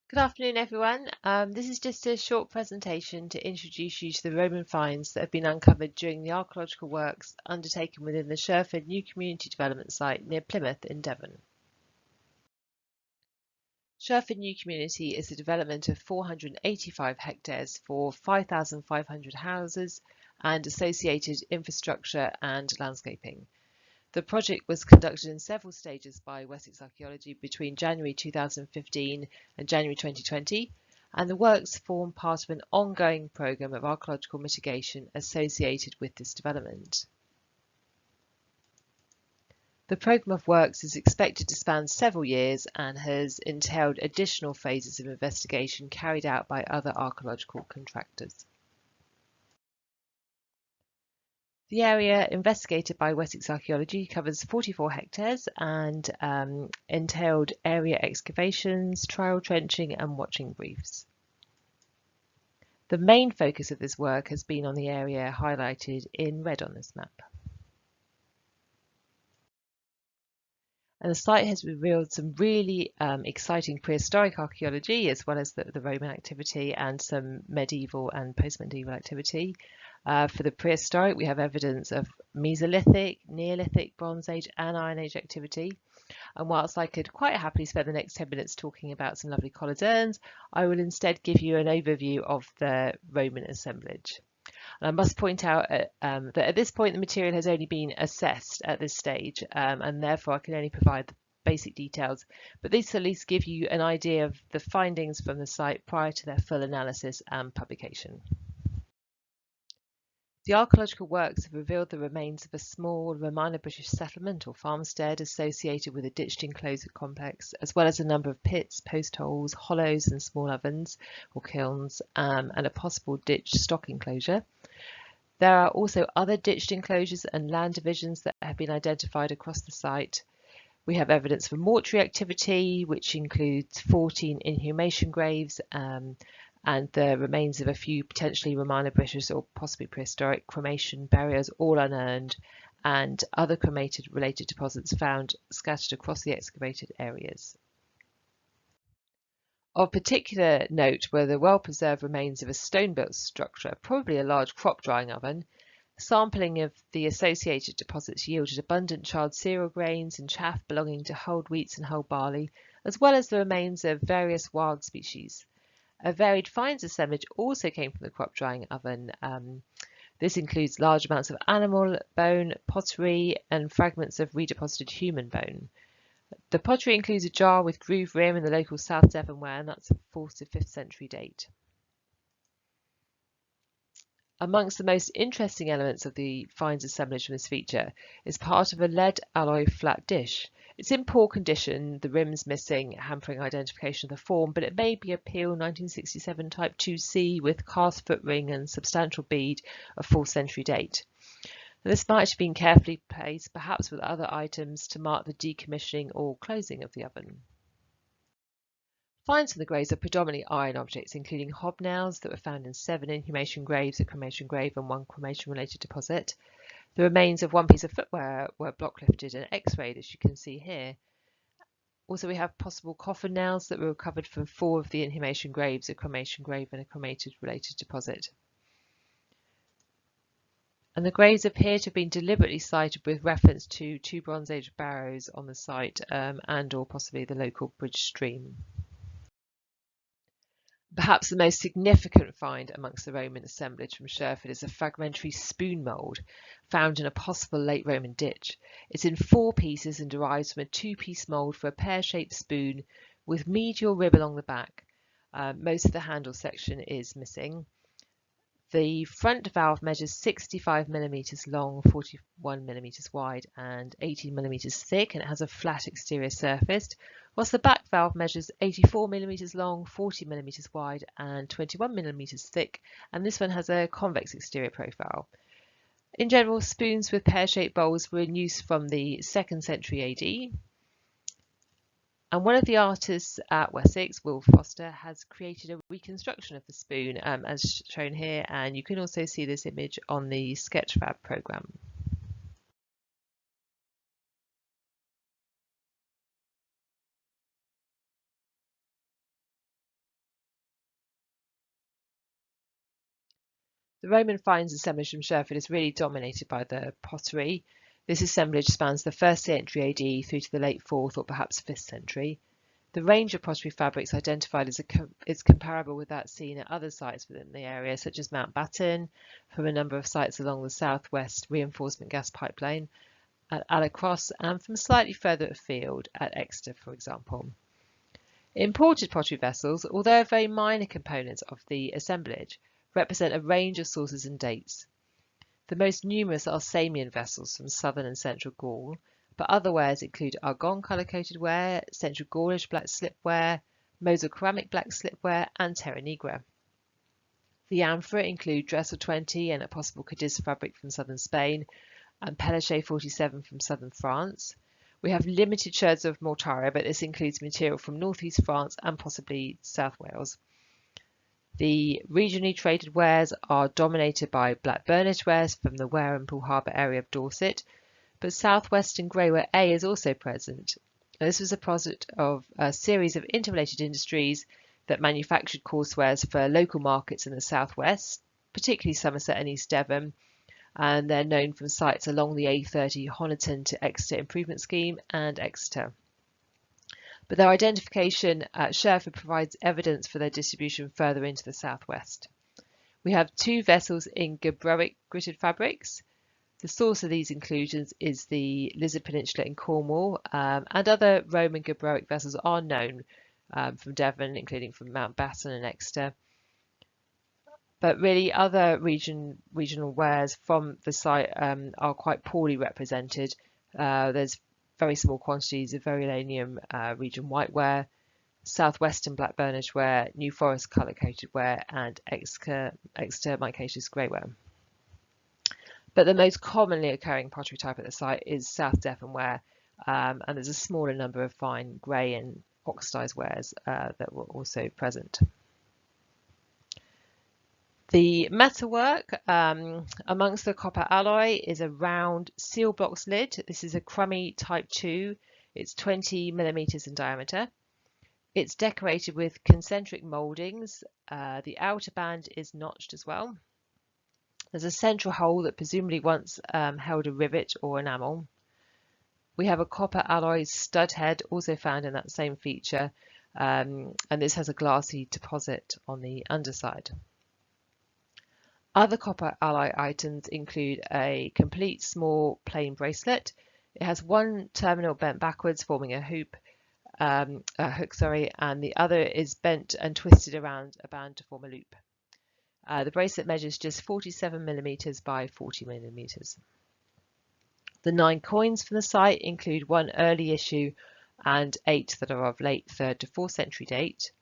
Good afternoon, everyone. This is just a short presentation to introduce you to the Roman finds that have been uncovered during the archaeological works undertaken within the Sherford New Community Development Site near Plymouth in Devon. Sherford New Community is a development of 485 hectares for 5,500 houses and associated infrastructure and landscaping. The project was conducted in several stages by Wessex Archaeology between January 2015 and January 2020, and the works form part of an ongoing programme of archaeological mitigation associated with this development. The programme of works is expected to span several years and has entailed additional phases of investigation carried out by other archaeological contractors. The area investigated by Wessex Archaeology covers 44 hectares and entailed area excavations, trial trenching and watching briefs. The main focus of this work has been on the area highlighted in red on this map. And the site has revealed some really exciting prehistoric archaeology as well as the Roman activity and some medieval and post-medieval activity. For the prehistoric, we have evidence of Mesolithic, Neolithic, Bronze Age and Iron Age activity. And whilst I could quite happily spend the next 10 minutes talking about some lovely collard urns, I will instead give you an overview of the Roman assemblage. And I must point out that at this point the material has only been assessed at this stage, and therefore I can only provide the basic details, but these at least give you an idea of the findings from the site prior to their full analysis and publication. The archaeological works have revealed the remains of a small Romano British settlement or farmstead associated with a ditched enclosure complex, as well as a number of pits, post holes, hollows and small ovens or kilns, and a possible ditched stock enclosure. There are also other ditched enclosures and land divisions that have been identified across the site. We have evidence for mortuary activity, which includes 14 inhumation graves, and the remains of a few potentially Romano British or possibly prehistoric cremation burials, all unearned, and other cremated related deposits found scattered across the excavated areas. Of particular note were the well-preserved remains of a stone-built structure, probably a large crop drying oven. Sampling of the associated deposits yielded abundant charred cereal grains and chaff belonging to hulled wheats and hulled barley, as well as the remains of various wild species. A varied finds assemblage also came from the crop drying oven. This includes large amounts of animal bone, pottery, and fragments of redeposited human bone. The pottery includes a jar with grooved rim in the local South Devon ware, and that's a 4th to 5th century date. Amongst the most interesting elements of the finds assemblage from this feature is part of a lead alloy flat dish. It's in poor condition, the rim's missing, hampering identification of the form, but it may be a Peel 1967 Type 2C with cast foot ring and substantial bead of 4th century date. Now, this might have been carefully placed, perhaps with other items, to mark the decommissioning or closing of the oven. Finds from the graves are predominantly iron objects, including hobnails that were found in 7 inhumation graves, a cremation grave and 1 cremation-related deposit. The remains of 1 piece of footwear were block lifted and x-rayed, as you can see here. Also, we have possible coffin nails that were recovered from 4 of the inhumation graves, a cremation grave and a cremated-related deposit. And the graves appear to have been deliberately sited with reference to 2 Bronze Age barrows on the site and or possibly the local bridge stream. Perhaps the most significant find amongst the Roman assemblage from Sherford is a fragmentary spoon mould found in a possible late Roman ditch. It's in 4 pieces and derives from a 2-piece mould for a pear-shaped spoon with medial rib along the back. Most of the handle section is missing. The front valve measures 65 millimeters long, 41 millimeters wide and 18 millimeters thick, and it has a flat exterior surface, whilst the back valve measures 84 millimeters long, 40 millimeters wide and 21 millimeters thick, and this one has a convex exterior profile. In general, spoons with pear-shaped bowls were in use from the 2nd century AD. And one of the artists at Wessex, Will Foster, has created a reconstruction of the spoon as shown here, and you can also see this image on the Sketchfab programme. The Roman finds assemblage from Sherford is really dominated by the pottery. This assemblage spans the 1st century AD through to the late 4th or perhaps 5th century. The range of pottery fabrics identified is comparable with that seen at other sites within the area, such as Mount Batten, from a number of sites along the southwest reinforcement gas pipeline, at Alacross, and from slightly further afield at Exeter, for example. Imported pottery vessels, although a very minor component of the assemblage, represent a range of sources and dates. The most numerous are Samian vessels from southern and central Gaul, but other wares include Argonne colour-coated ware, Central Gaulish black slipware, Mosul ceramic black slipware, and Terra Nigra. The amphora include Dressel 20 and a possible Cadiz fabric from southern Spain, and Pélaché 47 from southern France. We have limited sherds of Mortuary, but this includes material from northeast France and possibly South Wales. The regionally traded wares are dominated by black burnished wares from the Ware and Poole Harbour area of Dorset, but southwestern greyware A is also present. This was a product of a series of interrelated industries that manufactured coarsewares for local markets in the southwest, particularly Somerset and East Devon, and they're known from sites along the A30 Honiton to Exeter Improvement Scheme and Exeter. But their identification at Sherford provides evidence for their distribution further into the southwest. We have 2 vessels in Gabbroic gritted fabrics. The source of these inclusions is the Lizard Peninsula in Cornwall, and other Roman Gabbroic vessels are known from Devon, including from Mount Batten and Exeter. But really, other regional wares from the site are quite poorly represented. There's very small quantities of Verulamium region whiteware, southwestern black burnished ware, New Forest colour-coated ware, and Exeter micaceous greyware. But the most commonly occurring pottery type at the site is South Devon ware, and there's a smaller number of fine grey and oxidised wares that were also present. The metalwork amongst the copper alloy is a round seal blocks lid. This is a crummy type 2. It's 20 millimeters in diameter. It's decorated with concentric mouldings. The outer band is notched as well. There's a central hole that presumably once held a rivet or enamel. We have a copper alloy stud head also found in that same feature, and this has a glassy deposit on the underside. Other copper alloy items include a complete small plain bracelet. It has one terminal bent backwards, forming a hook, and the other is bent and twisted around a band to form a loop. The bracelet measures just 47 millimeters by 40 millimeters. The 9 coins from the site include 1 early issue and 8 that are of late 3rd to 4th century date.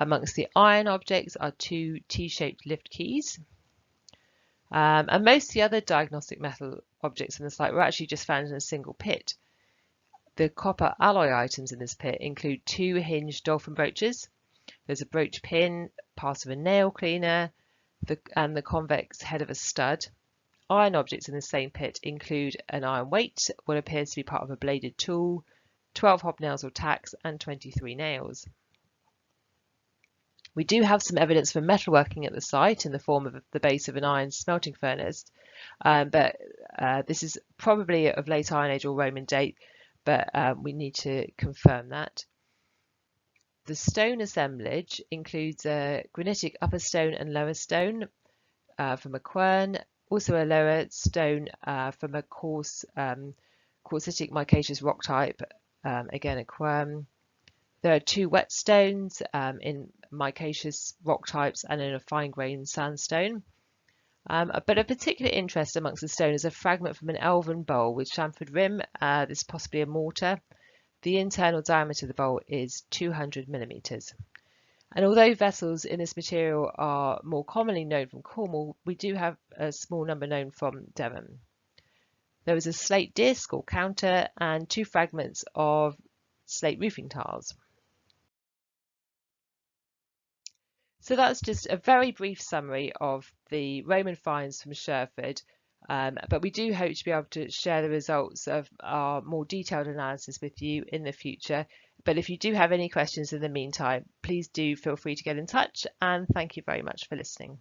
Amongst the iron objects are 2 T-shaped lift keys. And most of the other diagnostic metal objects in the site were actually just found in a single pit. The copper alloy items in this pit include 2 hinged dolphin brooches. There's a brooch pin, part of a nail cleaner, and the convex head of a stud. Iron objects in the same pit include an iron weight, what appears to be part of a bladed tool, 12 hobnails or tacks, and 23 nails. We do have some evidence for metalworking at the site in the form of the base of an iron smelting furnace, but this is probably of late Iron Age or Roman date, but we need to confirm that. The stone assemblage includes a granitic upper stone and lower stone from a quern, also a lower stone from a quartzitic micaceous rock type, again a quern. There are 2 wet stones in micaceous rock types and in a fine-grained sandstone. But of particular interest amongst the stone is a fragment from an elven bowl with chamfered rim. This is possibly a mortar. The internal diameter of the bowl is 200 millimeters. And although vessels in this material are more commonly known from Cornwall, we do have a small number known from Devon. There is a slate disc or counter and 2 fragments of slate roofing tiles. So that's just a very brief summary of the Roman finds from Sherford, but we do hope to be able to share the results of our more detailed analysis with you in the future. But if you do have any questions in the meantime, please do feel free to get in touch, and thank you very much for listening.